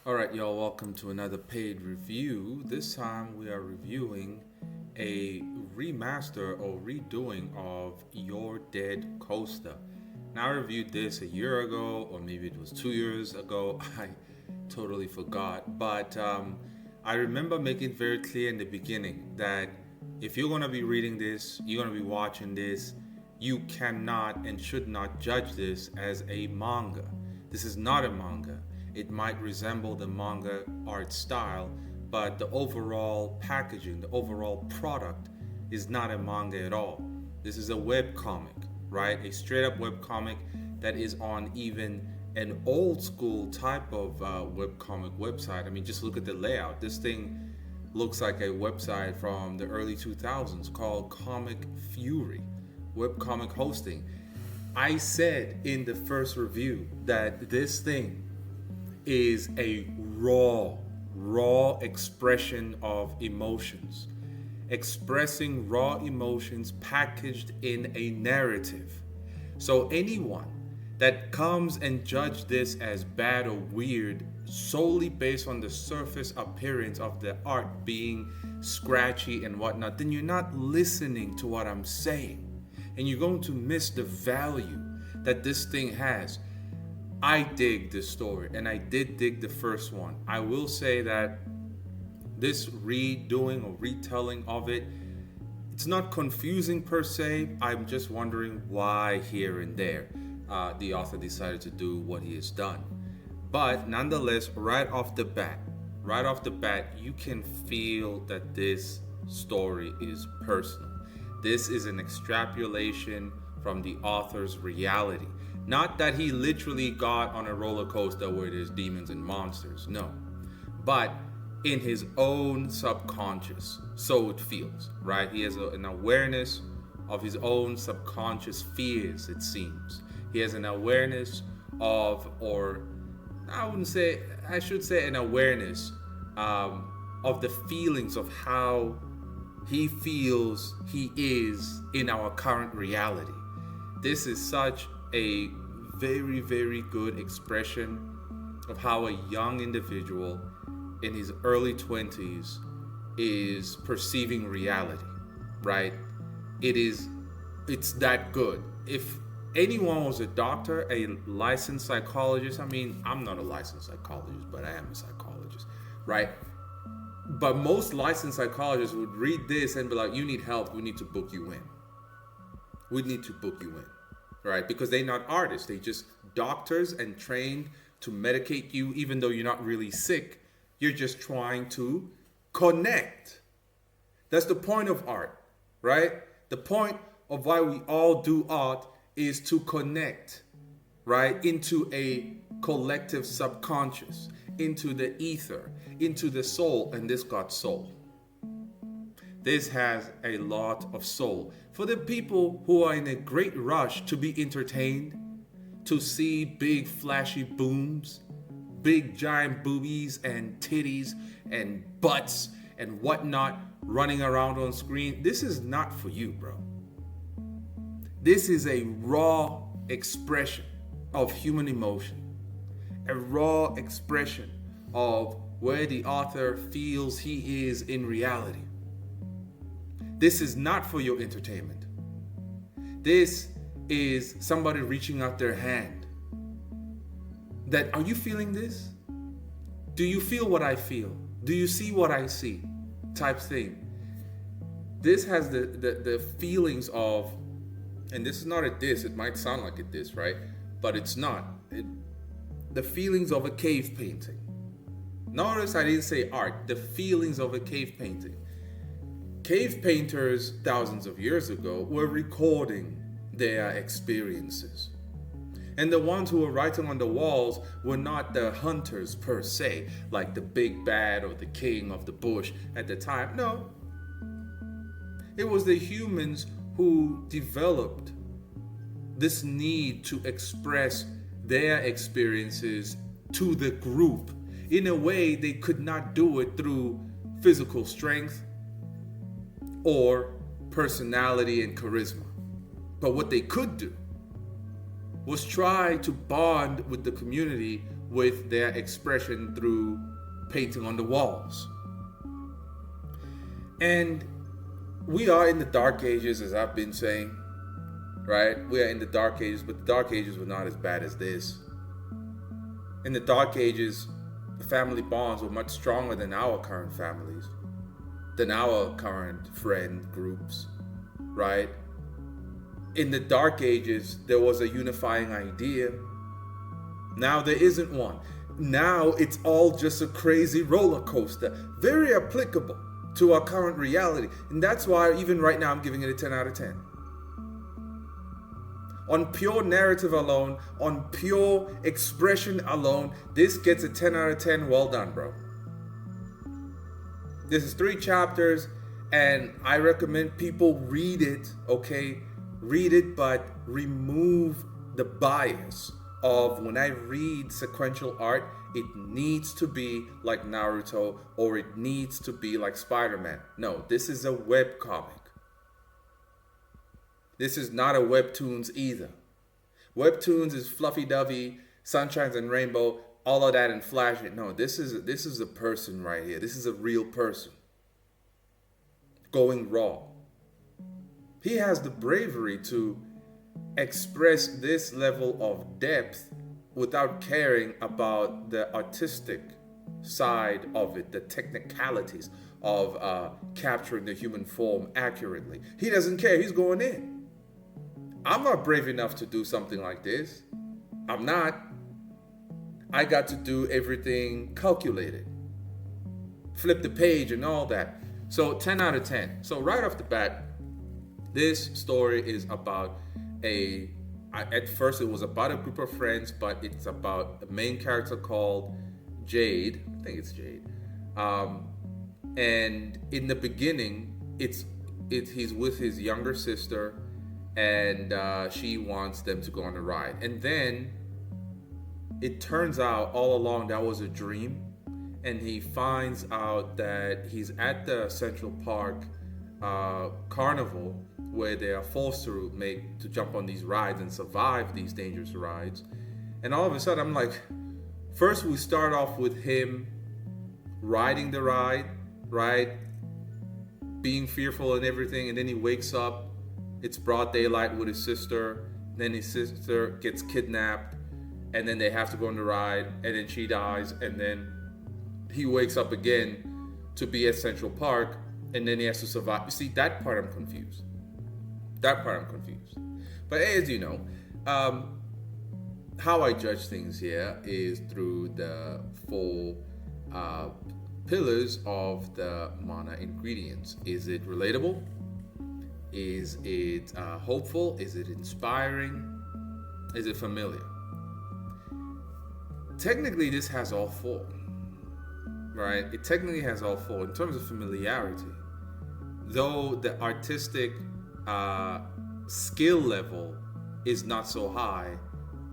All right, y'all, welcome to another paid review. This time we are reviewing a remaster or redoing of Your Dead Coaster. Now, I reviewed this a year ago, or maybe it was 2 years ago. I totally forgot. But I remember making it very clear in the beginning that if you're going to be reading this, you're going to be watching this, you cannot and should not judge this as a manga. This is not a manga. It might resemble the manga art style, but the overall packaging, the overall product is not a manga at all. This is a web comic, right? A straight up web comic that is on even an old school type of web comic website. I mean, just look at the layout. This thing looks like a website from the early 2000s called Comic Fury, webcomic hosting. I said in the first review that this thing is a raw expression of emotions, expressing raw emotions packaged in a narrative. So anyone that comes and judge this as bad or weird solely based on the surface appearance of the art being scratchy and whatnot, then you're not listening to what I'm saying. And you're going to miss the value that this thing has. I dig this story, and I did dig the first one. I will say that this redoing or retelling of it, it's not confusing per se. I'm just wondering why here and there the author decided to do what he has done. But nonetheless, right off the bat, you can feel that this story is personal. This is an extrapolation from the author's reality. Not that he literally got on a roller coaster where there's demons and monsters, no. But in his own subconscious, so it feels, right? He has an awareness of his own subconscious fears, it seems. He has an awareness or I should say an awareness of the feelings of how he feels he is in our current reality. This is such a very, very good expression of how a young individual in his early 20s is perceiving reality, right? It's that good. If anyone was a doctor, a licensed psychologist, I mean, I'm not a licensed psychologist, but I am a psychologist, right? But most licensed psychologists would read this and be like, you need help, we need to book you in. We need to book you in, right? Because they're not artists. They just doctors and trained to medicate you even though you're not really sick. You're just trying to connect. That's the point of art, right? The point of why we all do art is to connect, right? Into a collective subconscious, into the ether, into the soul, and this got soul. This has a lot of soul. For the people who are in a great rush to be entertained, to see big flashy booms, big giant boobies and titties and butts and whatnot running around on screen, this is not for you, bro. This is a raw expression of human emotion, a raw expression of where the author feels he is in reality. This is not for your entertainment. This is somebody reaching out their hand. That, are you feeling this? Do you feel what I feel? Do you see what I see? Type thing. This has the feelings of, and this is not a diss, it might sound like a diss, right? But it's not. The feelings of a cave painting. Notice I didn't say art, the feelings of a cave painting. Cave painters thousands of years ago were recording their experiences. And the ones who were writing on the walls were not the hunters per se, like the big bad or the king of the bush at the time. No. It was the humans who developed this need to express their experiences to the group in a way they could not do it through physical strength or personality and charisma. But what they could do was try to bond with the community with their expression through painting on the walls. And we are in the dark ages, as I've been saying, right? We are in the dark ages, but the dark ages were not as bad as this. In the dark ages, the family bonds were much stronger than our current families, than our current friend groups, right? In the dark ages, there was a unifying idea. Now there isn't one. Now it's all just a crazy roller coaster, very applicable to our current reality. And that's why even right now I'm giving it a 10 out of 10. On pure narrative alone, on pure expression alone, this gets a 10 out of 10. Well done, bro. This is 3 chapters, and I recommend people read it, okay? Read it, but remove the bias of when I read sequential art, it needs to be like Naruto or it needs to be like Spider-Man. No, this is a webcomic. This is not a webtoons either. Webtoons is fluffy-dovey, sunshines and rainbow, all of that and flash it. No, this is a person right here. This is a real person going raw. He has the bravery to express this level of depth without caring about the artistic side of it, the technicalities of capturing the human form accurately. He doesn't care. He's going in. I'm not brave enough to do something like this. I'm not. I got to do everything calculated. Flip the page and all that. So 10 out of 10. So right off the bat, this story is about at first it was about a group of friends, but it's about a main character called Jade. I think it's Jade. And in the beginning, he's with his younger sister, and she wants them to go on a ride. And then it turns out all along that was a dream, and he finds out that he's at the Central Park carnival where they are forced to jump on these rides and survive these dangerous rides. And all of a sudden I'm like, first we start off with him riding the ride, right? Being fearful and everything, and then he wakes up. It's broad daylight with his sister. Then his sister gets kidnapped, and then they have to go on the ride, and then she dies, and then he wakes up again to be at Central Park, and then he has to survive. You see, that part I'm confused. But as you know, how I judge things here is through the 4 pillars of the MANAA ingredients. Is it relatable? Is it hopeful? Is it inspiring? Is it familiar? Technically, this has all 4, right? It technically has all 4 in terms of familiarity. Though the artistic skill level is not so high,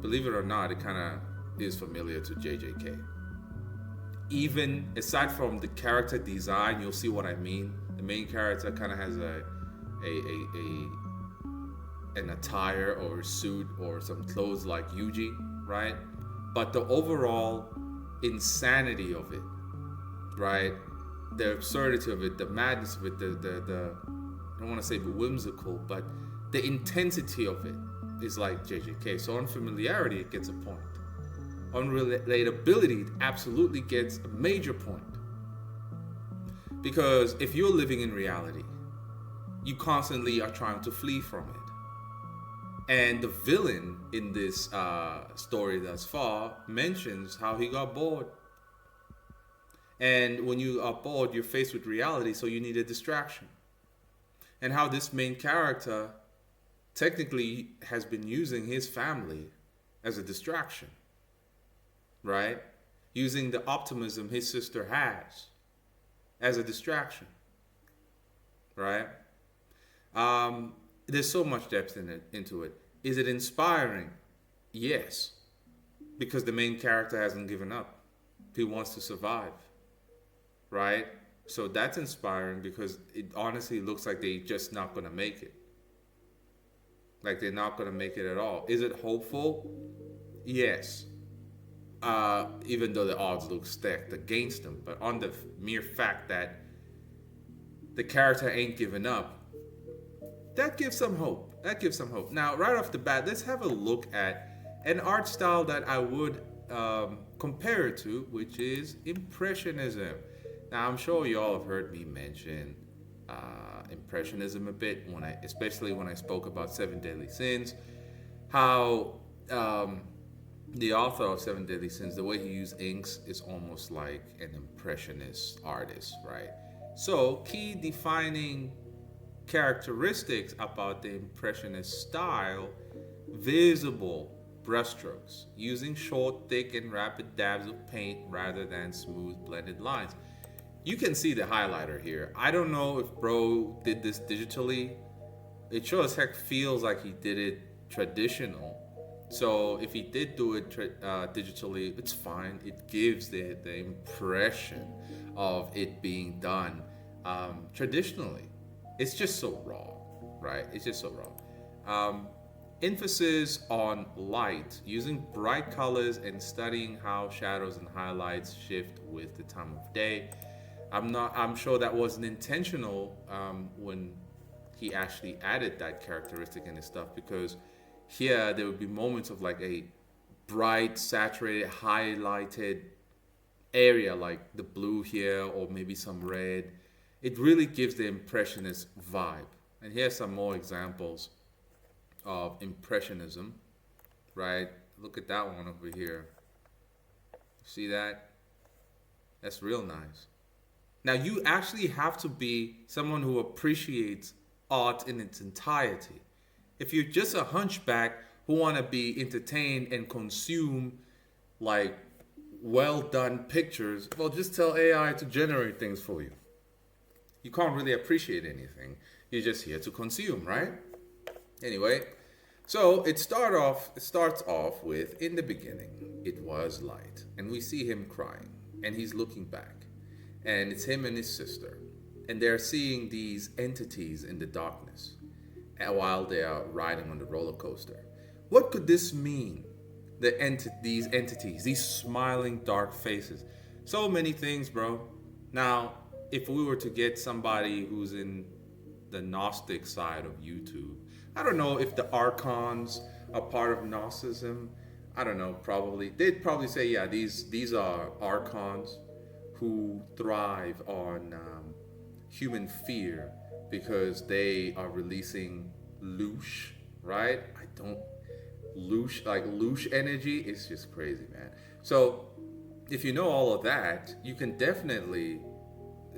believe it or not, it kind of is familiar to JJK. Even aside from the character design, you'll see what I mean. The main character kind of has an attire or a suit or some clothes like Yuji, right? But the overall insanity of it, right? The absurdity of it, the madness of it, the I don't want to say whimsical, but the intensity of it is like JJK. So on familiarity, it gets a point. On relatability, it absolutely gets a major point. Because if you're living in reality, you constantly are trying to flee from it. And the villain in this story thus far mentions how he got bored. And when you are bored, you're faced with reality, so you need a distraction. And how this main character technically has been using his family as a distraction, right? Using the optimism his sister has as a distraction, right? There's so much depth into it. Is it inspiring? Yes, because the main character hasn't given up. He wants to survive, right? So that's inspiring because it honestly looks like they're just not going to make it. Like they're not going to make it at all. Is it hopeful? Yes. even though the odds look stacked against them. But on the mere fact that the character ain't giving up, that gives some hope. That gives some hope. Now, right off the bat, let's have a look at an art style that I would compare it to, which is Impressionism. Now, I'm sure you all have heard me mention Impressionism a bit especially when I spoke about Seven Deadly Sins. How the author of Seven Deadly Sins, the way he used inks is almost like an impressionist artist, right? So, key defining characteristics about the impressionist style: visible brushstrokes, using short, thick, and rapid dabs of paint rather than smooth, blended lines. You can see the highlighter here. I don't know if bro did this digitally. It sure as heck feels like he did it traditional. So if he did do it digitally, it's fine. It gives the impression of it being done traditionally. It's just so raw, right? It's just so raw. Emphasis on light, using bright colors and studying how shadows and highlights shift with the time of day. I'm sure that wasn't intentional when he actually added that characteristic in his stuff, because here there would be moments of like a bright, saturated, highlighted area, like the blue here, or maybe some red. It really gives the impressionist vibe. And here's some more examples of impressionism, right? Look at that one over here. See that? That's real nice. Now, you actually have to be someone who appreciates art in its entirety. If you're just a hunchback who want to be entertained and consume like well done pictures, well, just tell AI to generate things for you. You can't really appreciate anything. You're just here to consume, right? Anyway, so it starts off with, in the beginning, it was light. And we see him crying. And he's looking back. And it's him and his sister. And they're seeing these entities in the darkness while they are riding on the roller coaster. What could this mean? These entities, these smiling dark faces. So many things, bro. Now, if we were to get somebody who's in the Gnostic side of YouTube, I don't know if the Archons are part of Gnosticism. I don't know, probably. They'd probably say, yeah, these are Archons who thrive on human fear because they are releasing loosh, right? Loosh energy is just crazy, man. So if you know all of that, you can definitely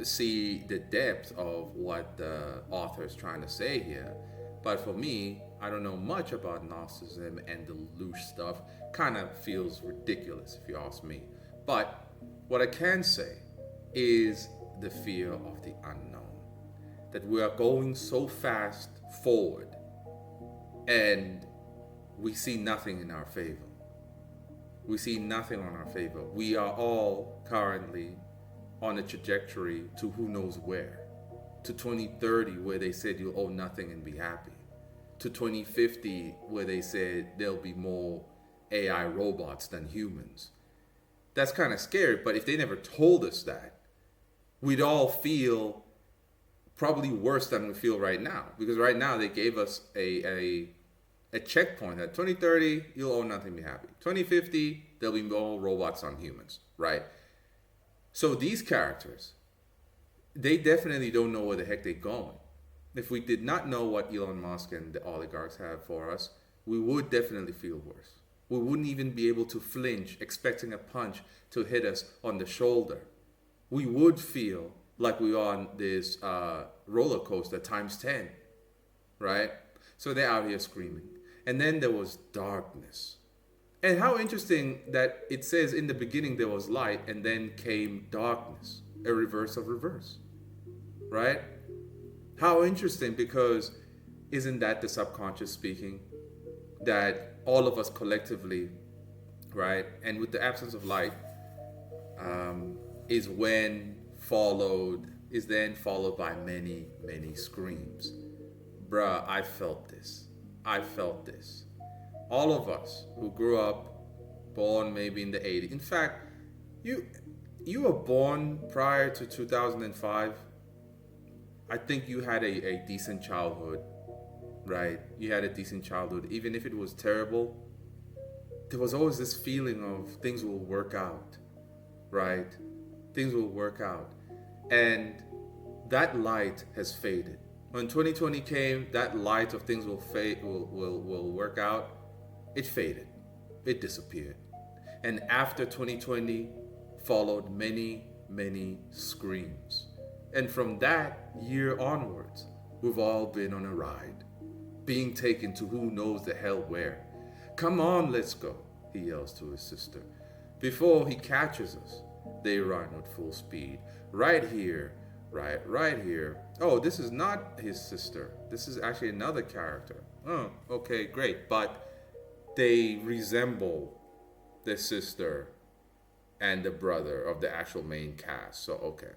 see the depth of what the author is trying to say here. But for me, I don't know much about Gnosticism, and the loosh stuff kind of feels ridiculous if you ask me. But what I can say is the fear of the unknown. That we are going so fast forward and we see nothing in our favor. We see nothing on our favor. We are all currently on a trajectory to who knows where. To 2030, where they said you'll owe nothing and be happy. To 2050, where they said there'll be more AI robots than humans. That's kind of scary, but if they never told us that, we'd all feel probably worse than we feel right now. Because right now they gave us a checkpoint at 2030, you'll owe nothing, be happy. 2050, there'll be more robots than humans, right? So these characters, they definitely don't know where the heck they're going. If we did not know what Elon Musk and the oligarchs have for us, we would definitely feel worse. We wouldn't even be able to flinch, expecting a punch to hit us on the shoulder. We would feel like we are on this roller coaster times 10, right? So they're out here screaming. And then there was darkness. And how interesting that it says in the beginning there was light and then came darkness, a reverse of reverse, right? How interesting, because isn't that the subconscious speaking? That all of us collectively, right? And with the absence of light, is then followed by many, many screams. Bruh, I felt this. All of us who grew up born maybe in the 80s. In fact, you you were born prior to 2005. I think you had a decent childhood, right? You had a decent childhood. Even if it was terrible, there was always this feeling of things will work out, right? Things will work out. And that light has faded. When 2020 came, that light of things will fade, will work out. It faded. It disappeared. And after 2020 followed many, many screams. And from that year onwards, we've all been on a ride, being taken to who knows the hell where. Come on, let's go, he yells to his sister. Before he catches us, they run with full speed. Right here, right here. Oh, this is not his sister. This is actually another character. Oh, okay, great. But they resemble the sister and the brother of the actual main cast. So, okay.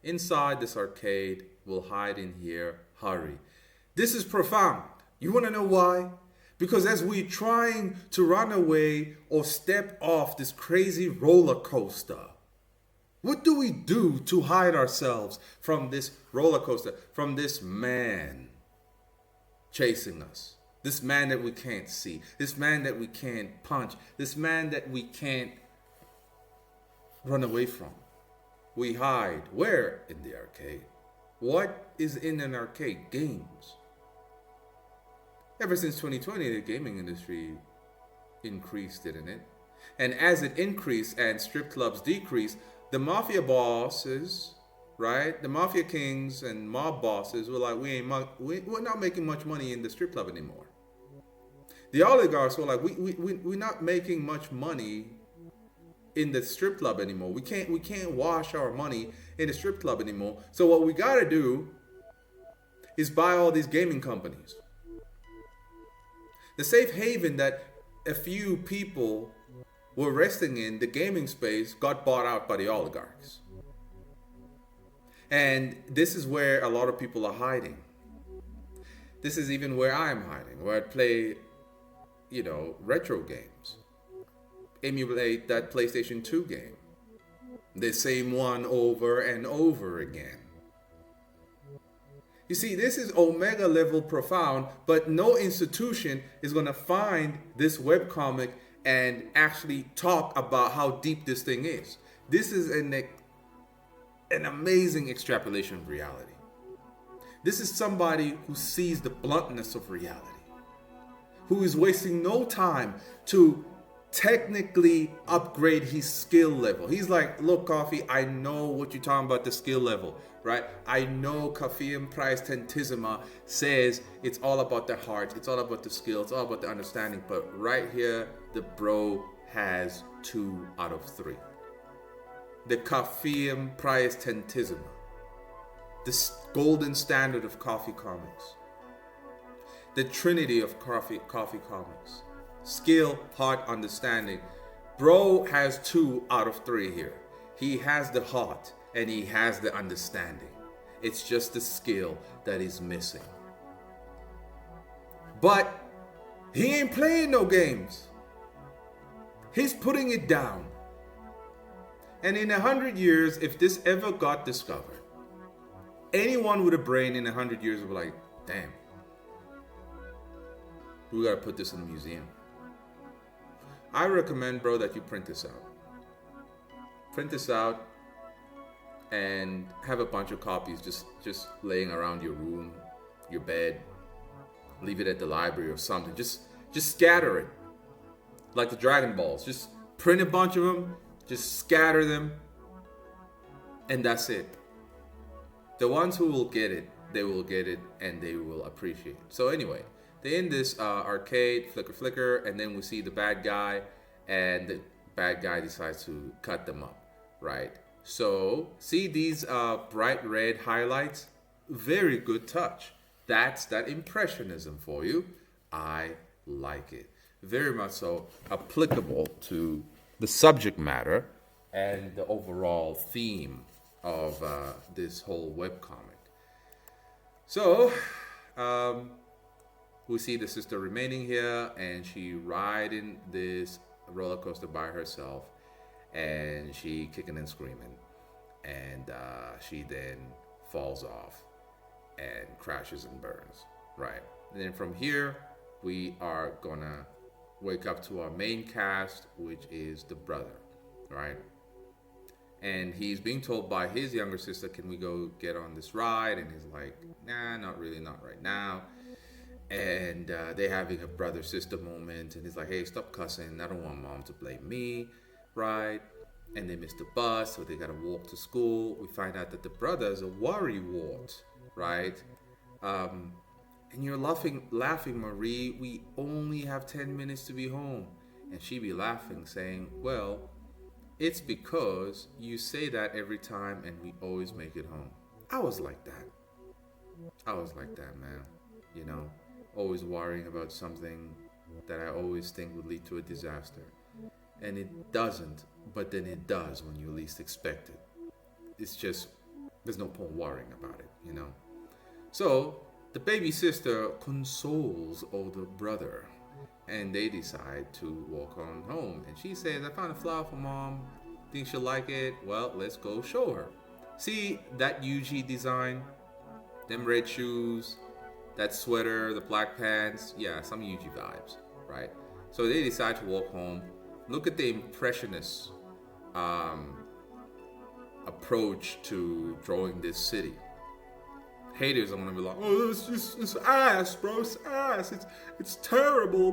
Inside this arcade, we'll hide in here. Hurry. This is profound. You want to know why? Because as we're trying to run away or step off this crazy roller coaster, what do we do to hide ourselves from this roller coaster, from this man chasing us? This man that we can't see, this man that we can't punch, this man that we can't run away from. We hide. Where? In the arcade. What is in an arcade? Games. Ever since 2020, the gaming industry increased, didn't it? And as it increased and strip clubs decreased, the mafia bosses, right? The mafia kings and mob bosses were like, we're not making much money in the strip club anymore. The oligarchs were like, we're not making much money in the strip club anymore. We can't wash our money in the strip club anymore. So what we gotta do is buy all these gaming companies. The safe haven that a few people were resting in, the gaming space, got bought out by the oligarchs. And this is where a lot of people are hiding. This is even where I'm hiding, where I play, retro games. Emulate that PlayStation 2 game. The same one over and over again. You see, this is omega level profound, but no institution is going to find this webcomic and actually talk about how deep this thing is. This is an amazing extrapolation of reality. This is somebody who sees the bluntness of reality, who is wasting no time to technically upgrade his skill level. He's like, look, Coffee, I know what you're talking about, the skill level, right? I know Coffeeum Price Tentisima says it's all about the heart, it's all about the skill, it's all about the understanding, but right here, the bro has 2 out of 3. The Coffeeum Price Tentisima, the golden standard of coffee comics, the trinity of coffee comics. Skill, heart, understanding. Bro has 2 out of 3 here. He has the heart and he has the understanding. It's just the skill that is missing. But he ain't playing no games. He's putting it down. And in 100 years, if this ever got discovered, anyone with a brain in 100 years would be like, damn, we gotta put this in a museum. I recommend, bro, that you print this out. Print this out and have a bunch of copies just laying around your room, your bed. Leave it at the library or something. Just scatter it. Like the Dragon Balls. Just print a bunch of them, just scatter them, and that's it. The ones who will get it, they will get it and they will appreciate it. So anyway, they end this arcade, flicker, and then we see the bad guy, and the bad guy decides to cut them up, right? So, see these bright red highlights? Very good touch. That's that impressionism for you. I like it. Very much so applicable to the subject matter and the overall theme of this whole webcomic. So, we see the sister remaining here, and she riding this roller coaster by herself, and she kicking and screaming, and she then falls off and crashes and burns. Right. And then from here, we are gonna wake up to our main cast, which is the brother, right? And he's being told by his younger sister, "Can we go get on this ride?" And he's like, "Nah, not really, not right now." And they're having a brother sister moment, and he's like, "Hey, stop cussing. I don't want mom to blame me," right? And they miss the bus, so they gotta walk to school. We find out that the brother is a worrywart, right? And you're laughing, Marie. We only have 10 minutes to be home, and she be laughing, saying, "Well, it's because you say that every time, and we always make it home." I was like that. Man. You know, always worrying about something that I always think would lead to a disaster. And it doesn't, but then it does when you least expect it. It's just, there's no point worrying about it, you know? So, the baby sister consoles older brother, and they decide to walk on home. And she says, "I found a flower for mom. Think she'll like it? Well, let's go show her." See that UG design? Them red shoes, that sweater, the black pants. Yeah, some UG vibes, right? So they decide to walk home. Look at the impressionist approach to drawing this city. Haters are gonna be like, "Oh, it's ass, bro. It's ass. It's terrible."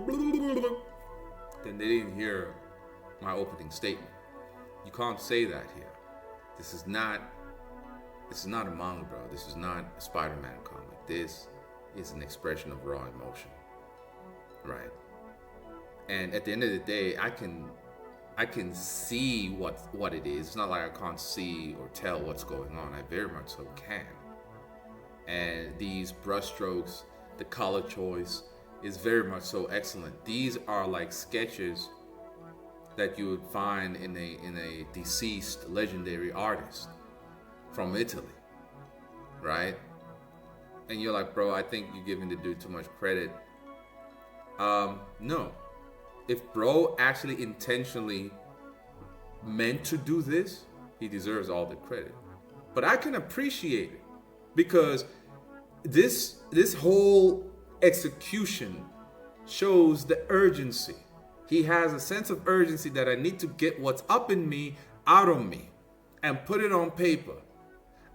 Then they didn't hear my opening statement. You can't say that here. This is not a manga, bro. This is not a Spider-Man comic. This is an expression of raw emotion, right? And at the end of the day, I can see what it is. It's not like I can't see or tell what's going on. I very much so can. And these brushstrokes, the color choice is very much so excellent. These are like sketches that you would find in a deceased legendary artist from Italy, right? And you're like, "Bro, I think you're giving the dude too much credit." No. If bro actually intentionally meant to do this, he deserves all the credit. But I can appreciate it because this whole execution shows the urgency. He has a sense of urgency that I need to get what's up in me out of me and put it on paper.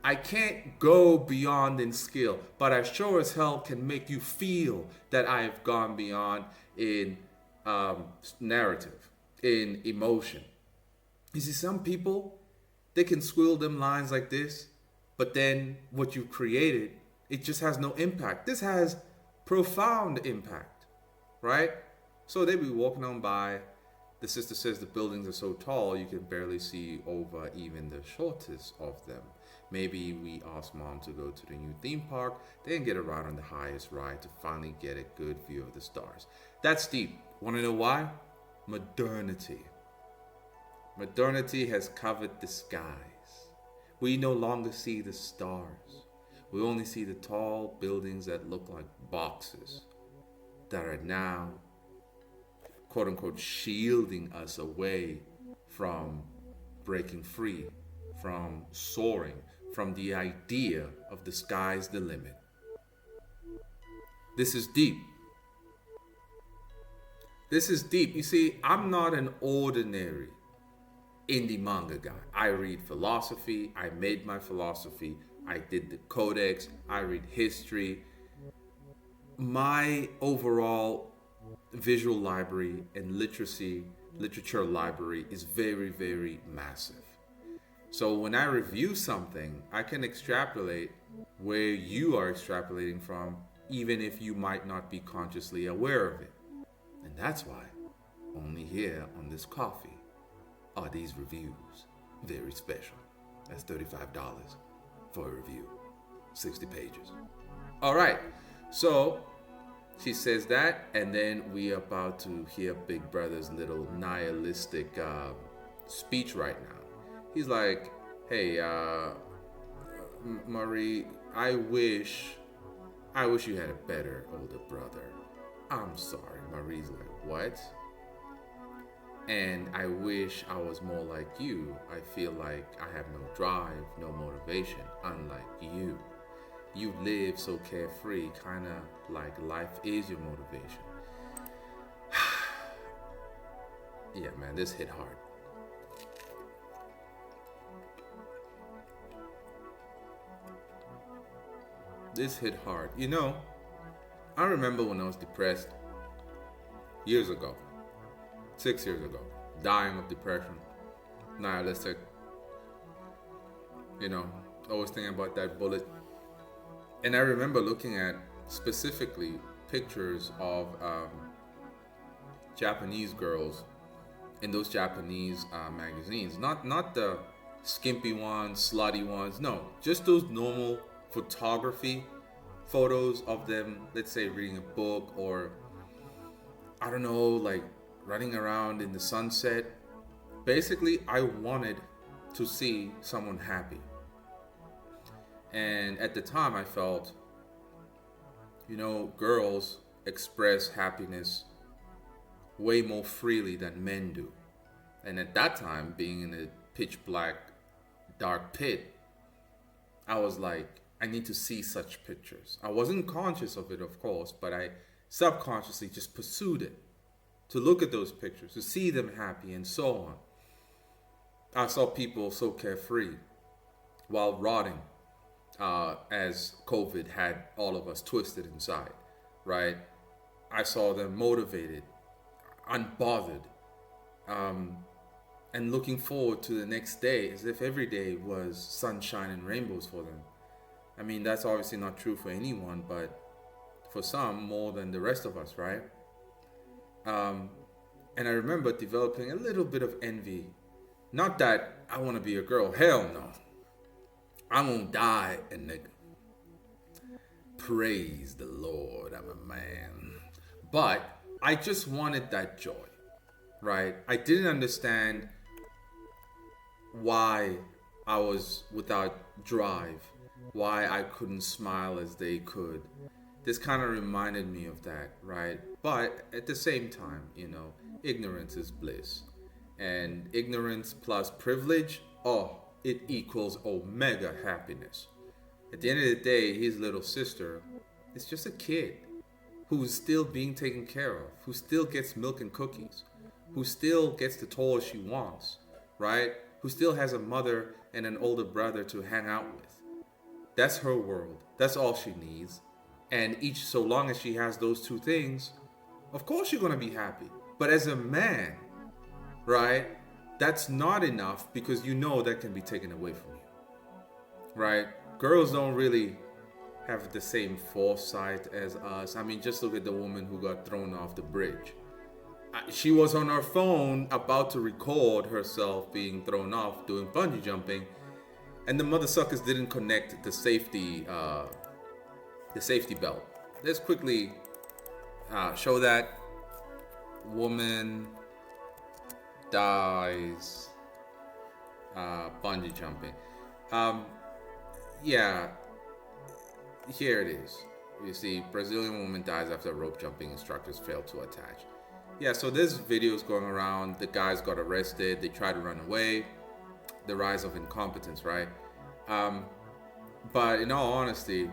I can't go beyond in skill, but I sure as hell can make you feel that I've gone beyond in narrative, in emotion. You see, some people, they can squill them lines like this, but then what you created, it just has no impact. This has profound impact, right? So they be walking on by. The sister says the buildings are so tall you can barely see over even the shortest of them. Maybe we ask mom to go to the new theme park, then get around on the highest ride to finally get a good view of the stars. That's deep. Want to know why? Modernity. Modernity has covered the skies. We no longer see the stars. We only see the tall buildings that look like boxes that are now, quote unquote, shielding us away from breaking free, from soaring, from the idea of the sky's the limit. This is deep. This is deep. You see, I'm not an ordinary indie manga guy. I read philosophy. I made my philosophy. I did the codex. I read history. My overall visual library and literature library is very, very massive. So when I review something, I can extrapolate where you are extrapolating from, even if you might not be consciously aware of it. And that's why only here on this coffee are these reviews very special. That's $35 for a review, 60 pages. All right, so she says that, and then we are about to hear Big Brother's little nihilistic speech right now. He's like, "Hey, Marie, I wish you had a better older brother. I'm sorry." Marie's like, "What?" And I wish I was more like you. I feel like I have no drive, no motivation, unlike you. You live so carefree, kind of like life is your motivation. Yeah, man, this hit hard. This hit hard. You know, I remember when I was depressed years ago, 6 years ago, dying of depression, nihilistic, you know, always thinking about that bullet. And I remember looking at specifically pictures of Japanese girls in those Japanese magazines, not the skimpy ones, slutty ones, no, just those normal photography photos of them, let's say reading a book, or I don't know, like running around in the sunset. Basically, I wanted to see someone happy. And at the time, I felt, you know, girls express happiness way more freely than men do. And at that time, being in a pitch black, dark pit, I was like, I need to see such pictures. I wasn't conscious of it, of course, but I subconsciously just pursued it to look at those pictures, to see them happy, and so on. I saw people so carefree while rotting, as COVID had all of us twisted inside, right? I saw them motivated, unbothered, and looking forward to the next day as if every day was sunshine and rainbows for them. I mean, that's obviously not true for anyone, but for some, more than the rest of us, right? And I remember developing a little bit of envy. Not that I want to be a girl, hell no. I won't die a nigga. Praise the Lord, I'm a man. But I just wanted that joy, right? I didn't understand why I was without drive, why I couldn't smile as they could. This kind of reminded me of that, right? But at the same time, you know, ignorance is bliss. And ignorance plus privilege, oh, it equals omega happiness. At the end of the day, his little sister is just a kid who's still being taken care of, who still gets milk and cookies, who still gets the toys she wants, right? Who still has a mother and an older brother to hang out with. That's her world. That's all she needs. And each, so long as she has those two things, of course you're going to be happy. But as a man, right, that's not enough, because you know that can be taken away from you, right? Girls don't really have the same foresight as us. I mean, just look at the woman who got thrown off the bridge. She was on her phone about to record herself being thrown off doing bungee jumping, and the mother suckers didn't connect the safety belt. Let's quickly show that. Woman dies bungee jumping. Yeah, here it is. You see, Brazilian woman dies after rope jumping instructors failed to attach. Yeah, so this video is going around. The guys got arrested. They tried to run away. The rise of incompetence, right? But in all honesty,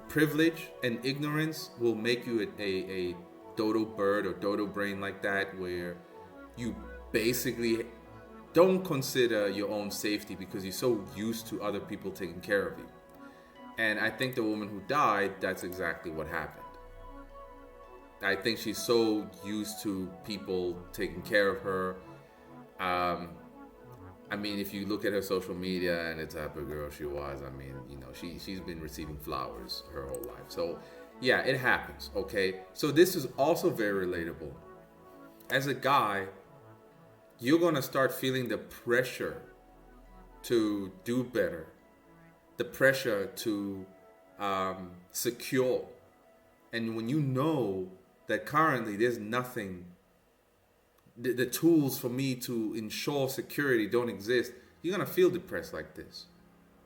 privilege and ignorance will make you a dodo bird or dodo brain like that, where you basically don't consider your own safety because you're so used to other people taking care of you. And I think the woman who died, that's exactly what happened. I think she's so used to people taking care of her. I mean, if you look at her social media and the type of girl she was, I mean, you know, she's been receiving flowers her whole life. So yeah, it happens, okay? So this is also very relatable. As a guy, you're gonna start feeling the pressure to do better, the pressure to secure. And when you know that currently there's nothing, the tools for me to ensure security don't exist, you're gonna feel depressed like this,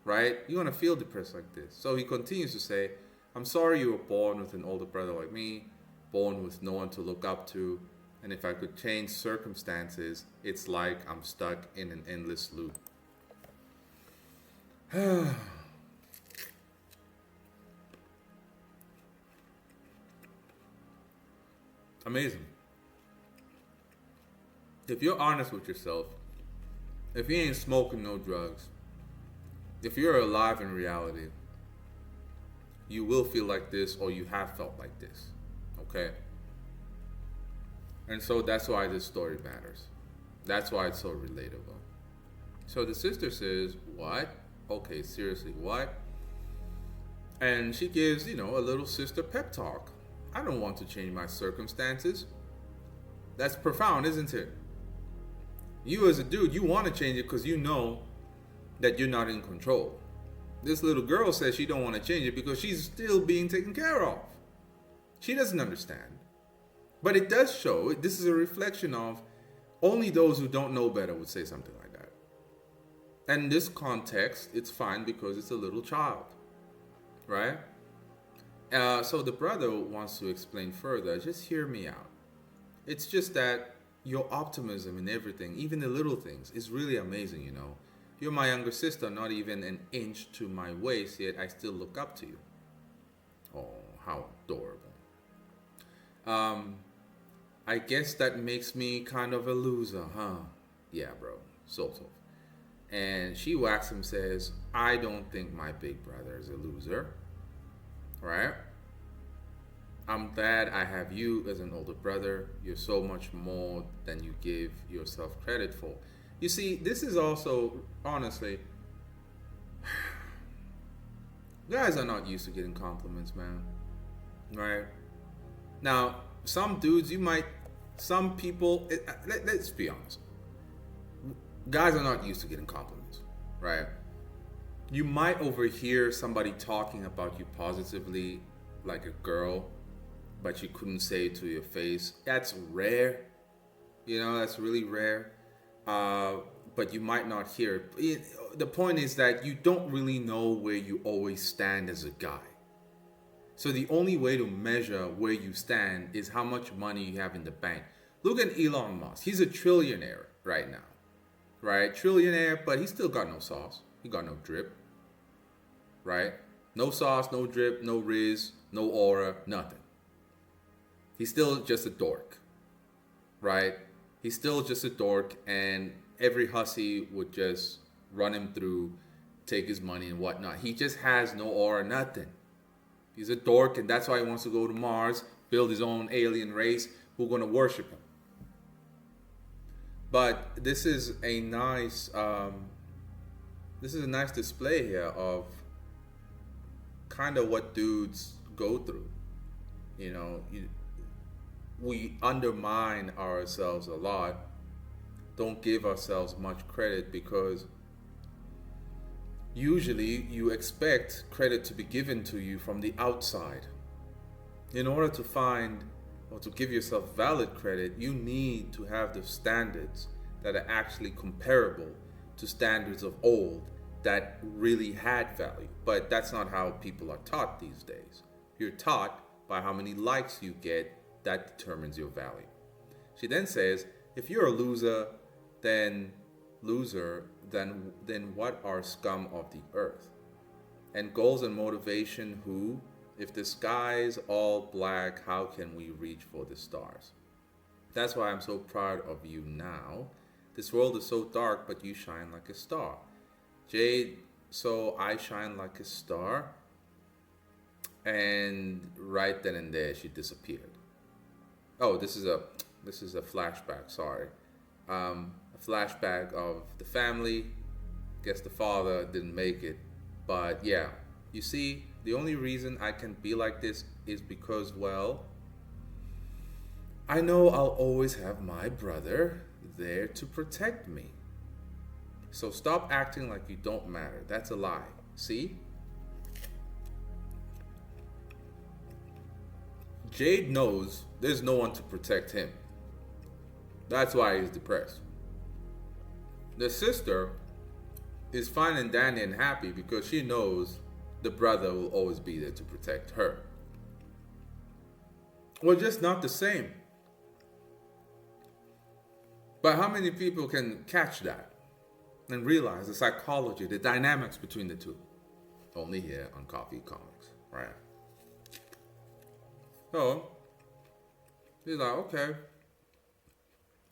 right? You're gonna feel depressed like this. So he continues to say, I'm sorry you were born with an older brother like me, born with no one to look up to. And if I could change circumstances, it's like I'm stuck in an endless loop. Amazing. If you're honest with yourself, if you ain't smoking no drugs, if you're alive in reality, you will feel like this, or you have felt like this. Okay? And so that's why this story matters. That's why it's so relatable. So the sister says, "What? Okay, seriously, what?" And she gives, a little sister pep talk. I don't want to change my circumstances. That's profound, isn't it? You as a dude, you want to change it because you know that you're not in control. This little girl says she don't want to change it because she's still being taken care of. She doesn't understand. But it does show, this is a reflection of only those who don't know better would say something like that. And in this context, it's fine because it's a little child, right? So the brother wants to explain further. Just hear me out. It's just that your optimism in everything, even the little things, is really amazing, You're my younger sister, not even an inch to my waist, yet I still look up to you. Oh, how adorable. I guess that makes me kind of a loser, huh? Yeah, bro, sort of. And she whacks him, says, I don't think my big brother is a loser, right? I'm glad I have you as an older brother. You're so much more than you give yourself credit for. You see, this is also, honestly, guys are not used to getting compliments, man. Right? Now, some dudes, some people, let's be honest. Guys are not used to getting compliments, right? You might overhear somebody talking about you positively, like a girl, but you couldn't say it to your face. That's rare. That's really rare. But you might not hear it. The point is that you don't really know where you always stand as a guy. So the only way to measure where you stand is how much money you have in the bank. Look at Elon Musk. He's a trillionaire right now, right? Trillionaire, but he's still got no sauce. He got no drip, right? No sauce, no drip, no riz, no aura, nothing. He's still just a dork, right? He's still just a dork, and every hussy would just run him through, take his money and whatnot. He just has no aura, nothing. He's a dork, and that's why he wants to go to Mars, build his own alien race who are going to worship him. But this is a nice display here of kind of what dudes go through. We undermine ourselves a lot, don't give ourselves much credit because usually you expect credit to be given to you from the outside. In order to find or to give yourself valid credit, you need to have the standards that are actually comparable to standards of old that really had value. But that's not how people are taught these days. You're taught by how many likes you get. That determines your value. She then says, if you're a loser, then what are scum of the earth? And goals and motivation who? If the sky's all black, how can we reach for the stars? That's why I'm so proud of you now. This world is so dark, but you shine like a star. Jade, so I shine like a star. And right then and there, she disappeared. Oh, this is a flashback. Sorry, a flashback of the family. Guess the father didn't make it, but yeah, you see, the only reason I can be like this is because, well, I know I'll always have my brother there to protect me. So stop acting like you don't matter. That's a lie. See? Jade knows there's no one to protect him. That's why he's depressed. The sister is fine and dandy and happy because she knows the brother will always be there to protect her. We're just not the same. But how many people can catch that and realize the psychology, the dynamics between the two? Only here on Coffee Comics, right? So he's like, okay,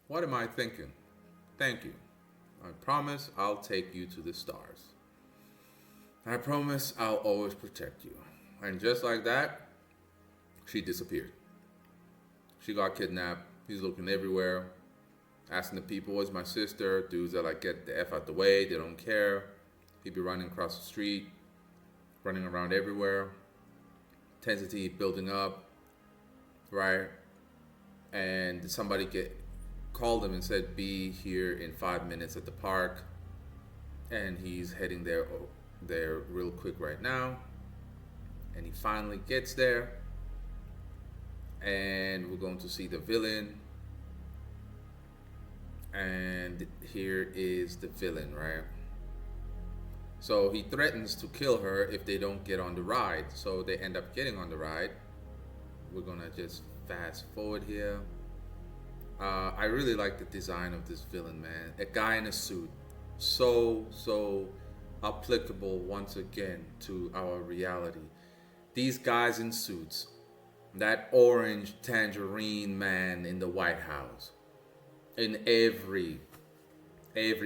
what am I thinking? Thank you. I promise I'll take you to the stars. I promise I'll always protect you. And just like that, she disappeared. She got kidnapped. He's looking everywhere, asking the people, where's my sister? Dudes are like, get the F out the way. They don't care. He'd be running across the street, running around everywhere. Intensity building up, right? And somebody called him and said, be here in 5 minutes at the park. And he's heading there real quick right now. And he finally gets there. And we're going to see the villain. And here is the villain, right? So he threatens to kill her if they don't get on the ride. So they end up getting on the ride. We're gonna just fast forward here. I really like the design of this villain, man. A guy in a suit. So applicable once again to our reality. These guys in suits. That orange tangerine man in the White House. In every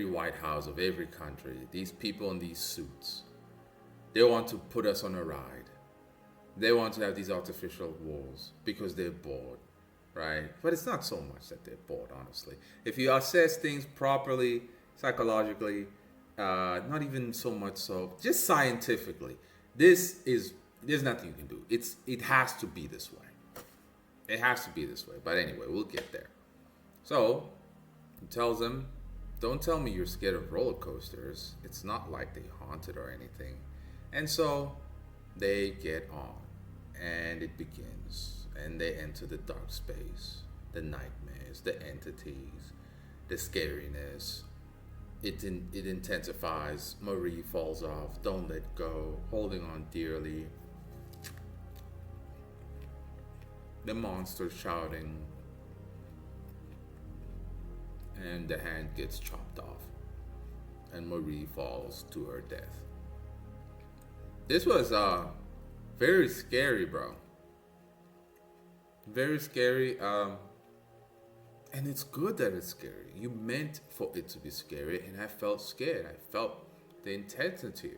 White House of every country, these people in these suits, they want to put us on a ride. They want to have these artificial walls because they're bored, right? But it's not so much that they're bored, honestly. If you assess things properly, psychologically, not even so much so, just scientifically, there's nothing you can do. It has to be this way. It has to be this way. But anyway, we'll get there. So he tells them, don't tell me you're scared of roller coasters. It's not like they haunted or anything. And so they get on and it begins. And they enter the dark space, the nightmares, the entities, the scariness. It intensifies. Marie falls off. Don't let go. Holding on dearly. The monster shouting. And the hand gets chopped off. And Marie falls to her death. This was very scary, bro. Very scary. And it's good that it's scary. You meant for it to be scary, and I felt scared. I felt the intensity,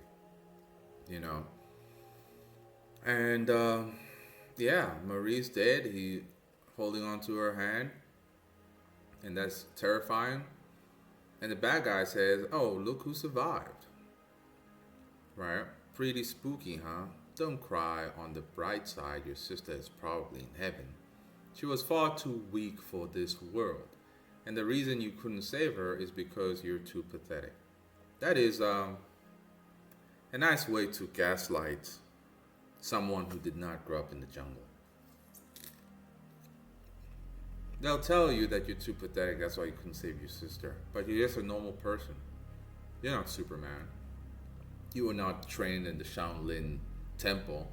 you know. And yeah, Marie's dead. He holding on to her hand. And that's terrifying. And the bad guy says, oh, look who survived. Right? Pretty spooky, huh? Don't cry. On the bright side, your sister is probably in heaven. She was far too weak for this world. And the reason you couldn't save her is because you're too pathetic. That is a nice way to gaslight someone who did not grow up in the jungle. They'll tell you that you're too pathetic, that's why you couldn't save your sister. But you're just a normal person. You're not Superman. You were not trained in the Shaolin temple,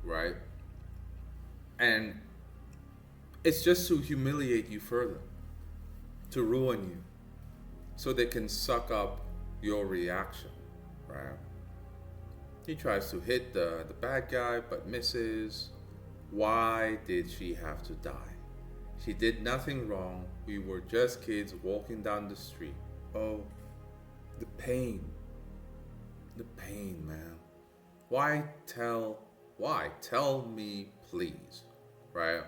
right? And it's just to humiliate you further, to ruin you, so they can suck up your reaction, right? He tries to hit the bad guy, but misses. Why did she have to die? She did nothing wrong. We were just kids walking down the street. Oh, the pain. The pain, man. Why? Tell me, please. Right?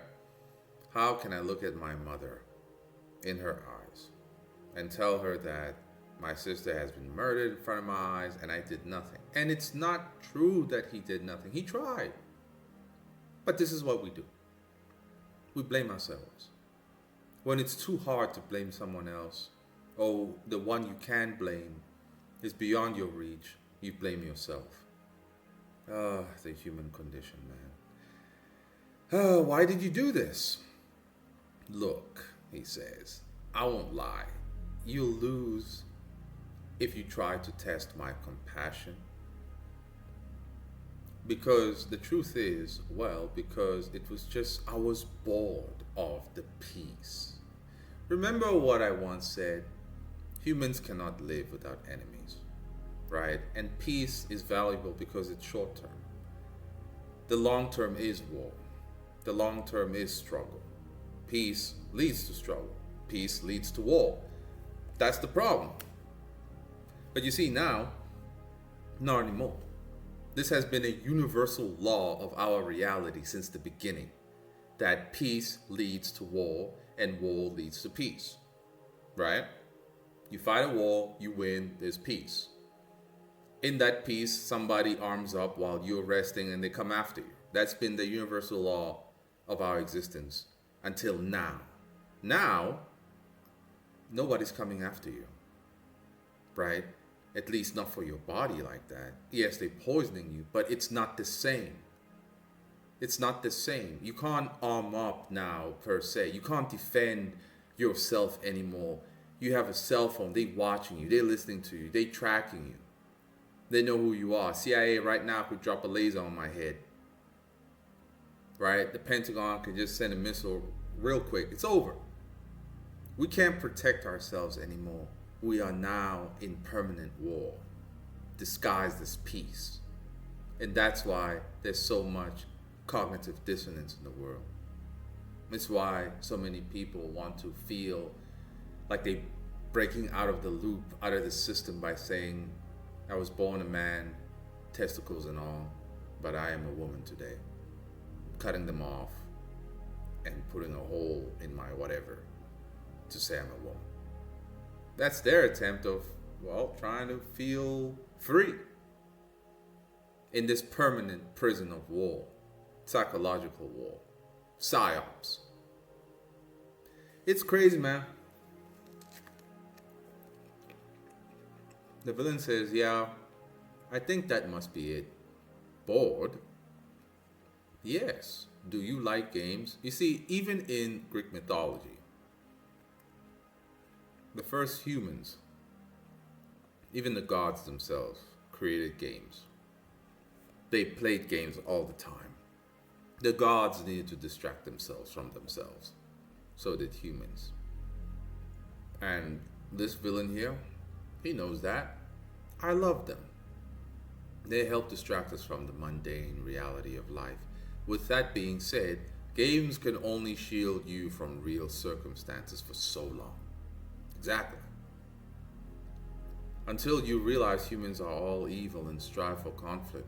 How can I look at my mother in her eyes and tell her that my sister has been murdered in front of my eyes and I did nothing? And it's not true that he did nothing. He tried. But this is what we do. We blame ourselves. When it's too hard to blame someone else, or the one you can blame is beyond your reach, you blame yourself. Ah, the human condition, man. Why did you do this? Look, he says, I won't lie. You'll lose if you try to test my compassion. Because the truth is, well, because it was just, I was bored of the peace. Remember what I once said: humans cannot live without enemies, right? And peace is valuable because it's short term. The long term is war. The long term is struggle. Peace leads to struggle. Peace leads to war. That's the problem. But you see, now, not anymore. This has been a universal law of our reality since the beginning, that peace leads to war and war leads to peace, right? You fight a war, you win, there's peace. In that peace, somebody arms up while you're resting and they come after you. That's been the universal law of our existence until now. Now, nobody's coming after you, right? At least not for your body like that. Yes, they're poisoning you, but it's not the same. It's not the same. You can't arm up now, per se. You can't defend yourself anymore. You have a cell phone. They're watching you. They're listening to you. They're tracking you. They know who you are. CIA right now could drop a laser on my head. Right? The Pentagon could just send a missile real quick. It's over. We can't protect ourselves anymore. We are now in permanent war, disguised as peace. And that's why there's so much cognitive dissonance in the world. It's why so many people want to feel like they're breaking out of the loop, out of the system by saying, I was born a man, testicles and all, but I am a woman today. Cutting them off and putting a hole in my whatever to say I'm a woman. That's their attempt of, well, trying to feel free in this permanent prison of war, psychological war, psyops. It's crazy, man. The villain says, yeah, I think that must be it. Bored? Yes. Do you like games? You see, even in Greek mythology, the first humans, even the gods themselves, created games. They played games all the time. The gods needed to distract themselves from themselves. So did humans. And this villain here, he knows that. I love them. They help distract us from the mundane reality of life. With that being said, games can only shield you from real circumstances for so long. Exactly. Until you realize humans are all evil and strive for conflict.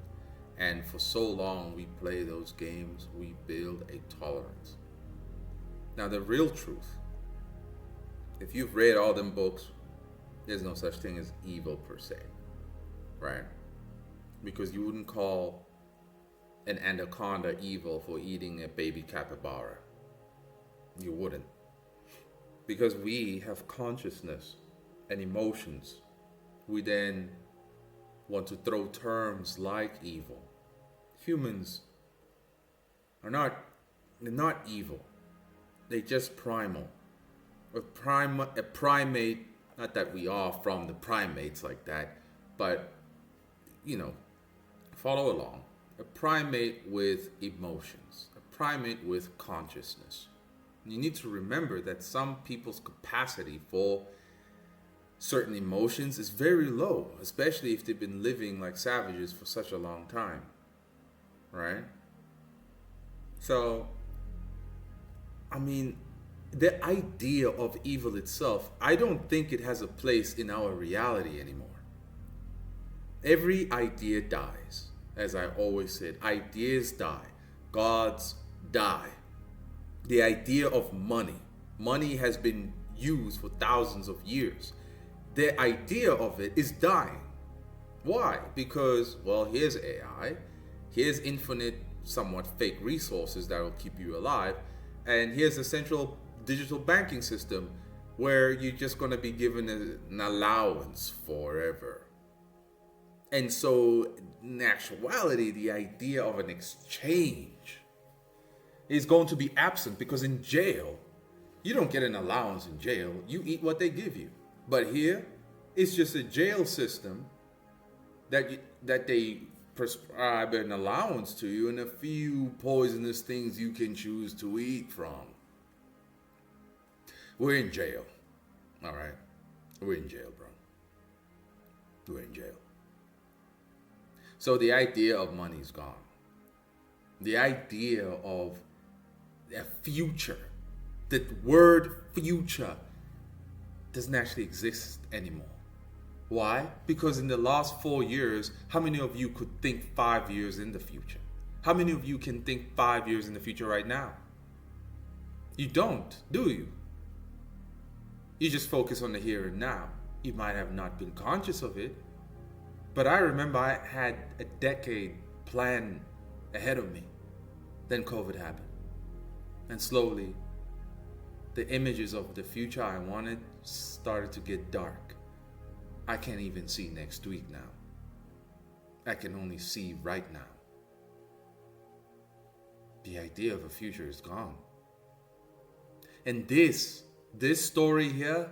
And for so long we play those games, we build a tolerance. Now the real truth, if you've read all them books, there's no such thing as evil per se, right? Because you wouldn't call an anaconda evil for eating a baby capybara. You wouldn't. Because we have consciousness and emotions. We then want to throw terms like evil. Humans are they're not evil. They're just primal. A primate, not that we are from the primates like that, but, follow along. A primate with emotions, a primate with consciousness. You need to remember that some people's capacity for certain emotions is very low, especially if they've been living like savages for such a long time, right? So, the idea of evil itself, I don't think it has a place in our reality anymore. Every idea dies. As I always said, ideas die. Gods die. The idea of money has been used for thousands of years. The idea of it is dying. Why? Because, well, here's AI, here's infinite, somewhat fake resources that will keep you alive, and here's a central digital banking system where you're just going to be given an allowance forever. And so, in actuality, the idea of an exchange is going to be absent, because in jail, you don't get an allowance in jail. You eat what they give you. But here, it's just a jail system that they prescribe an allowance to you and a few poisonous things you can choose to eat from. We're in jail. All right. We're in jail, bro. We're in jail. So the idea of money is gone. The idea of a future, the word future, doesn't actually exist anymore. Why? Because in the last 4 years, how many of you could think 5 years in the future? How many of you can think 5 years in the future right now? You don't, do you? You just focus on the here and now. You might have not been conscious of it, but I remember I had a decade plan ahead of me. Then COVID happened. And slowly, the images of the future I wanted started to get dark. I can't even see next week now. I can only see right now. The idea of a future is gone. And this story here,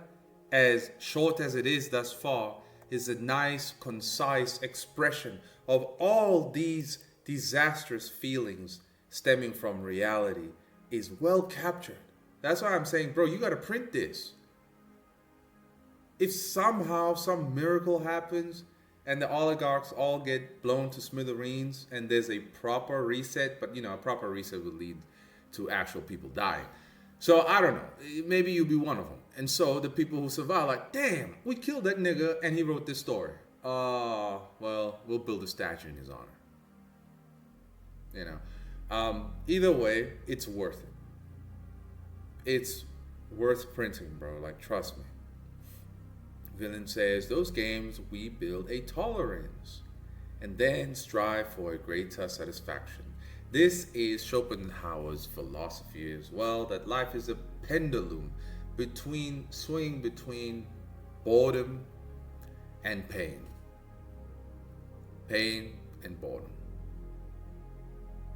as short as it is thus far, is a nice, concise expression of all these disastrous feelings stemming from reality, is well captured. That's why I'm saying, bro, you got to print this. If somehow some miracle happens and the oligarchs all get blown to smithereens and there's a proper reset, but a proper reset would lead to actual people dying. So I don't know, maybe you'll be one of them. And so the people who survive, like, damn, we killed that nigga and he wrote this story. Well, we'll build a statue in his honor. Either way, it's worth it. It's worth printing, bro. Like, trust me. Villain says, those games we build a tolerance and then strive for a greater satisfaction. This is Schopenhauer's philosophy as well, that life is a pendulum swinging between boredom and pain. Pain and boredom.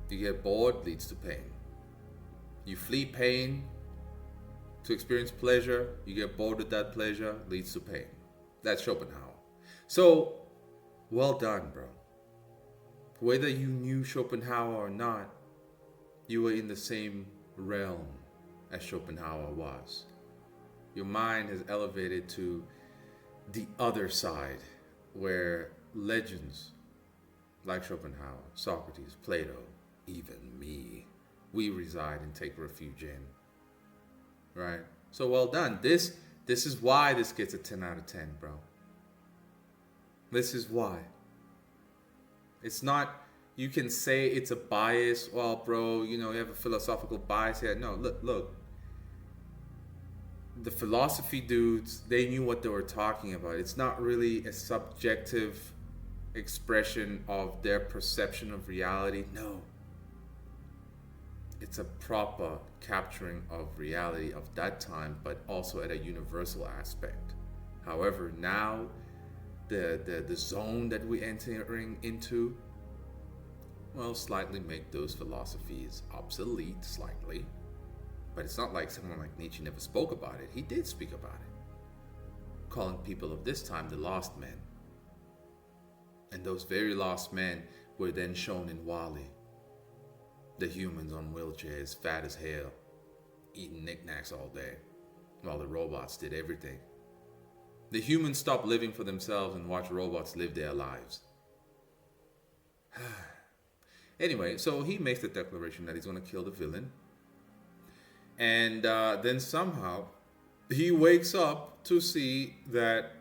You get bored, leads to pain. You flee pain to experience pleasure, you get bored with that pleasure, leads to pain. That's Schopenhauer. So, well done, bro. Whether you knew Schopenhauer or not, you were in the same realm as Schopenhauer was. Your mind has elevated to the other side, where legends like Schopenhauer, Socrates, Plato, even me, we reside and take refuge in. Right? So well done. This is why this gets a 10 out of 10, bro. This is why. It's not, you can say it's a bias. Well, bro, you have a philosophical bias here. No, look. The philosophy dudes, they knew what they were talking about. It's not really a subjective expression of their perception of reality. No. It's a proper capturing of reality of that time, but also at a universal aspect. However, now the zone that we're entering into, well, slightly make those philosophies obsolete, slightly. But it's not like someone like Nietzsche never spoke about it. He did speak about it, calling people of this time the lost men. And those very lost men were then shown in Wall-E. The humans on wheelchairs, fat as hell, eating knickknacks all day, while the robots did everything. The humans stopped living for themselves and watched robots live their lives. Anyway, so he makes the declaration that he's going to kill the villain. And then somehow he wakes up to see that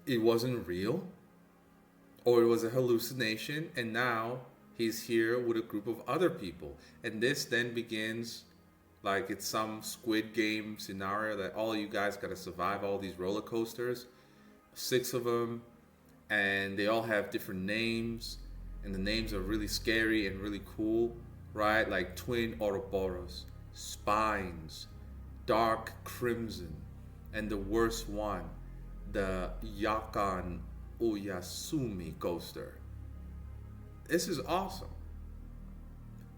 it wasn't real, or it was a hallucination, and now he's here with a group of other people. And this then begins like it's some Squid Game scenario that all you guys got to survive all these roller coasters. 6 of them. And they all have different names. And the names are really scary and really cool, right? Like Twin Ouroboros, Spines, Dark Crimson, and the worst one, the Yakan Oyasumi coaster. This is awesome.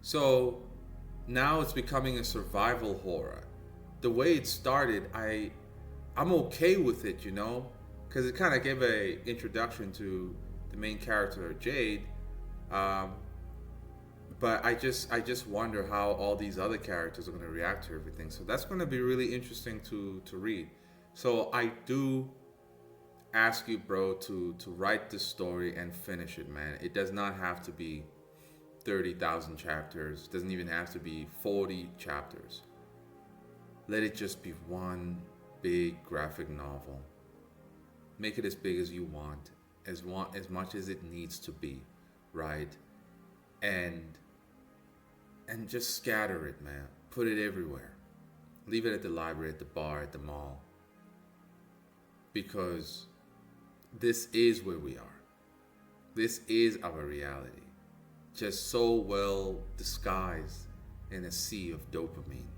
So now it's becoming a survival horror. The way it started, I'm okay with it, because it kind of gave a introduction to the main character, Jade. But I just wonder how all these other characters are going to react to everything. So that's going to be really interesting to read. So I do ask you, bro, to write this story and finish it, man. It does not have to be 30,000 chapters. It doesn't even have to be 40 chapters. Let it just be one big graphic novel. Make it as big as you want, as much as it needs to be, right? And just scatter it, man. Put it everywhere. Leave it at the library, at the bar, at the mall. Because this is where we are. This is our reality. Just so well disguised in a sea of dopamine.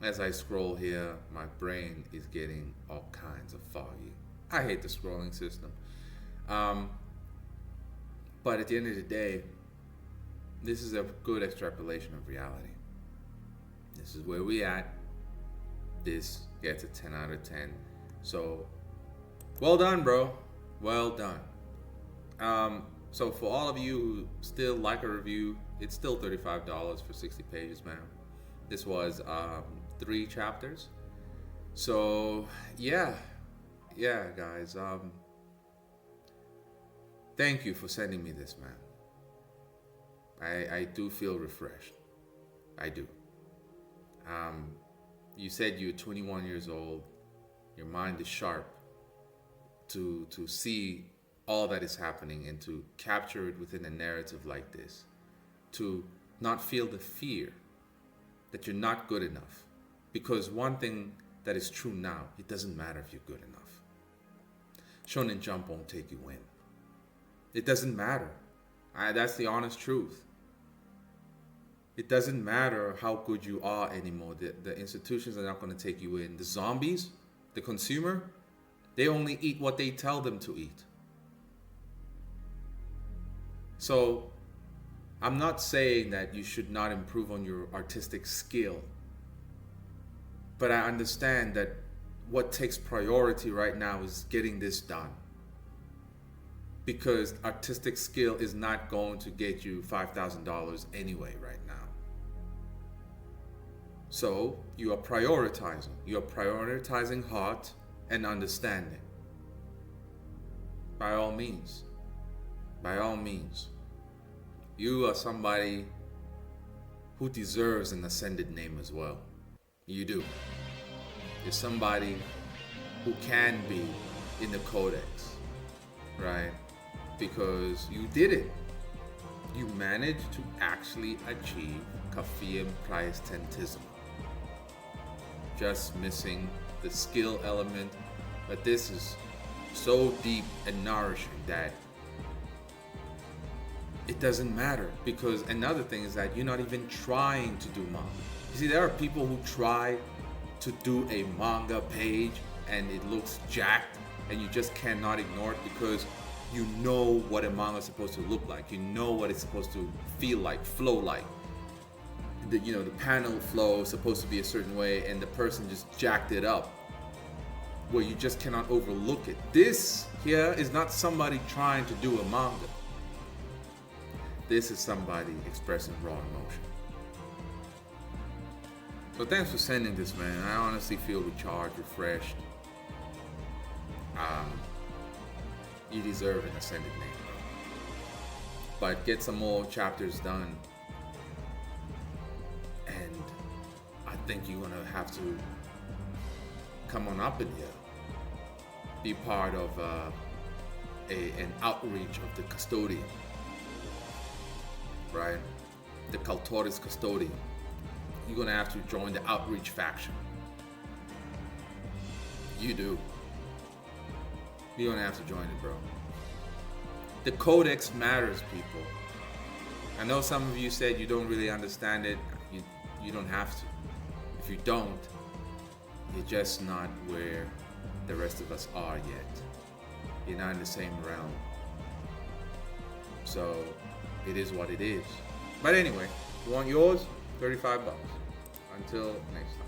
As I scroll here, my brain is getting all kinds of foggy. I hate the scrolling system. But at the end of the day, this is a good extrapolation of reality. This is where we at. This gets a 10 out of 10. So, well done, bro. Well done. So for all of you who still like a review, it's still $35 for 60 pages, man. This was 3 chapters. So yeah, guys. Thank you for sending me this, man. I do feel refreshed. I do. You said you're 21 years old. Your mind is sharp to see all that is happening and to capture it within a narrative like this. To not feel the fear that you're not good enough. Because one thing that is true now, it doesn't matter if you're good enough. Shonen Jump won't take you in. It doesn't matter. That's the honest truth. It doesn't matter how good you are anymore. The institutions are not going to take you in. The zombies, the consumer, they only eat what they tell them to eat. So, I'm not saying that you should not improve on your artistic skill. But I understand that what takes priority right now is getting this done. Because artistic skill is not going to get you $5,000 anyway right now. So you are prioritizing. You are prioritizing heart and understanding. By all means. By all means. You are somebody who deserves an ascended name as well. You do. You're somebody who can be in the codex, right? Because you did it. You managed to actually achieve Kafium Praestantism. Just missing the skill element, but this is so deep and nourishing that it doesn't matter. Because another thing is that you're not even trying to do manga. You see, there are people who try to do a manga page and it looks jacked and you just cannot ignore it because you know what a manga is supposed to look like. You know what it's supposed to feel like, flow like. The panel flow is supposed to be a certain way and the person just jacked it up where you just cannot overlook it. This here is not somebody trying to do a manga. This is somebody expressing raw emotion. So thanks for sending this, man. I honestly feel recharged, refreshed. You deserve an ascended name. But get some more chapters done. And I think you're gonna have to come on up in here. Be part of an outreach of the custodian. Right? The Cultoris custodian. You're gonna have to join the outreach faction. You do. You're gonna have to join it, bro. The codex matters, people. I know some of you said you don't really understand it. You don't have to. If you don't, you're just not where the rest of us are yet. You're not in the same realm. So it is what it is. But anyway, you want yours? $35. Until next time.